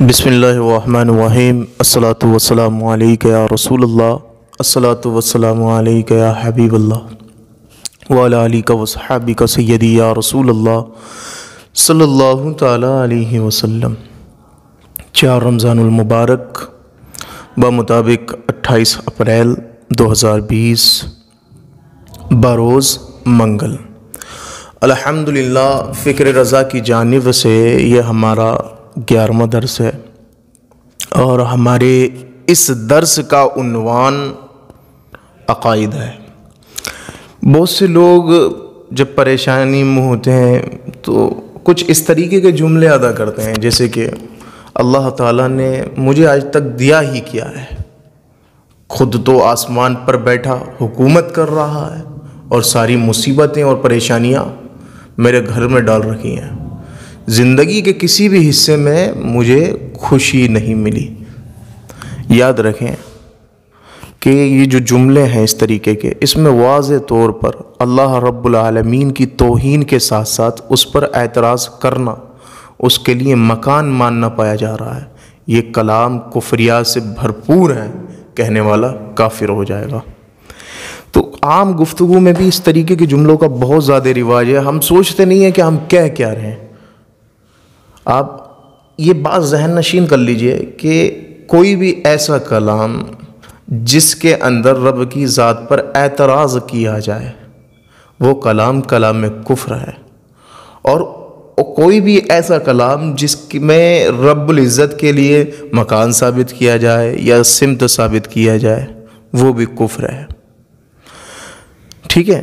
بسم اللہ الرحمن الرحیم الصلاۃ والسلام علیک یا رسول اللہ الصلاۃ والسلام علیک یا حبیب اللہ وعلی آلک وصحابک سیدی یا رسول اللہ صلی اللہ تعالی علیہ وسلم۔ 4 رمضان المبارک بمطابق 28 اپریل 2020 بروز منگل۔ الحمدللہ فکر رضا کی جانب سے یہ ہمارا 11واں درس ہے، اور ہمارے اس درس کا عنوان عقائد ہے۔ بہت سے لوگ جب پریشانی میں ہوتے ہیں تو کچھ اس طریقے کے جملے ادا کرتے ہیں جیسے کہ اللہ تعالیٰ نے مجھے آج تک دیا ہی کیا ہے، خود تو آسمان پر بیٹھا حکومت کر رہا ہے اور ساری مصیبتیں اور پریشانیاں میرے گھر میں ڈال رکھی ہیں، زندگی کے کسی بھی حصے میں مجھے خوشی نہیں ملی۔ یاد رکھیں کہ یہ جو جملے ہیں اس طریقے کے، اس میں واضح طور پر اللہ رب العالمین کی توہین کے ساتھ ساتھ اس پر اعتراض کرنا، اس کے لیے مکان ماننا پایا جا رہا ہے۔ یہ کلام کفریات سے بھرپور ہے، کہنے والا کافر ہو جائے گا۔ تو عام گفتگو میں بھی اس طریقے کے جملوں کا بہت زیادہ رواج ہے، ہم سوچتے نہیں ہیں کہ ہم کہہ کیا رہے ہیں۔ آپ یہ بات ذہن نشین کر لیجئے کہ کوئی بھی ایسا کلام جس کے اندر رب کی ذات پر اعتراض کیا جائے وہ کلام میں کفر ہے، اور کوئی بھی ایسا کلام جس میں رب العزت کے لیے مکان ثابت کیا جائے یا سمت ثابت کیا جائے وہ بھی کفر ہے۔ ٹھیک ہے،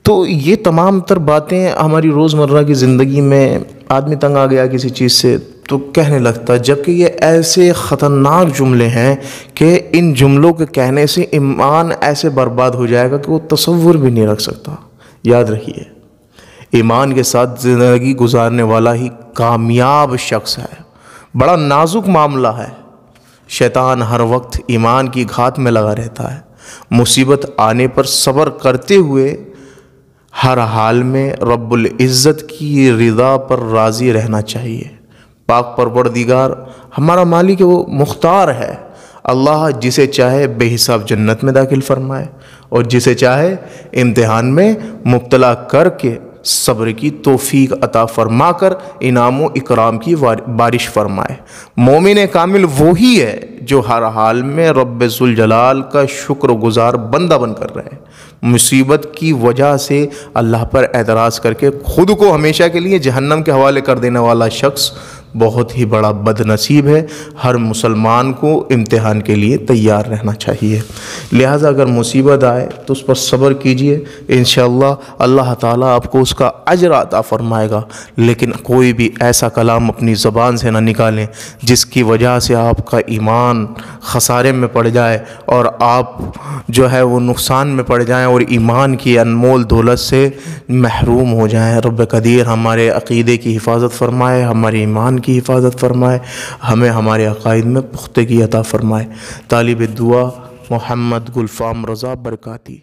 تو یہ تمام تر باتیں ہماری روزمرہ کی زندگی میں آدمی تنگ آ گیا کسی چیز سے تو کہنے لگتا ہے، جبکہ یہ ایسے خطرناک جملے ہیں کہ ان جملوں کے کہنے سے ایمان ایسے برباد ہو جائے گا کہ وہ تصور بھی نہیں رکھ سکتا۔ یاد رکھیے، ایمان کے ساتھ زندگی گزارنے والا ہی کامیاب شخص ہے۔ بڑا نازک معاملہ ہے، شیطان ہر وقت ایمان کی گھات میں لگا رہتا ہے۔ مصیبت آنے پر صبر کرتے ہوئے ہر حال میں رب العزت کی رضا پر راضی رہنا چاہیے۔ پاک پروردگار ہمارا مالک ہے، وہ مختار ہے۔ اللہ جسے چاہے بے حساب جنت میں داخل فرمائے اور جسے چاہے امتحان میں مبتلا کر کے صبر کی توفیق عطا فرما کر انعام و اکرام کی بارش فرمائے۔ مومن کامل وہی ہے جو ہر حال میں رب ذوالجلال کا شکر گزار بندہ بن کر رہے۔ مصیبت کی وجہ سے اللہ پر اعتراض کر کے خود کو ہمیشہ کے لیے جہنم کے حوالے کر دینے والا شخص بہت ہی بڑا بد نصیب ہے۔ ہر مسلمان کو امتحان کے لیے تیار رہنا چاہیے، لہٰذا اگر مصیبت آئے تو اس پر صبر کیجئے، انشاءاللہ اللہ تعالیٰ آپ کو اس کا اجر عطا فرمائے گا۔ لیکن کوئی بھی ایسا کلام اپنی زبان سے نہ نکالیں جس کی وجہ سے آپ کا ایمان خسارے میں پڑ جائے اور آپ جو ہے وہ نقصان میں پڑ جائیں اور ایمان کی انمول دولت سے محروم ہو جائیں۔ رب قدیر ہمارے عقیدے کی حفاظت فرمائے، ہمارے ایمان کی حفاظت فرمائے، ہمیں ہمارے عقائد میں پختگی عطا فرمائے۔ طالب دعا محمد گلفام رضا برکاتی۔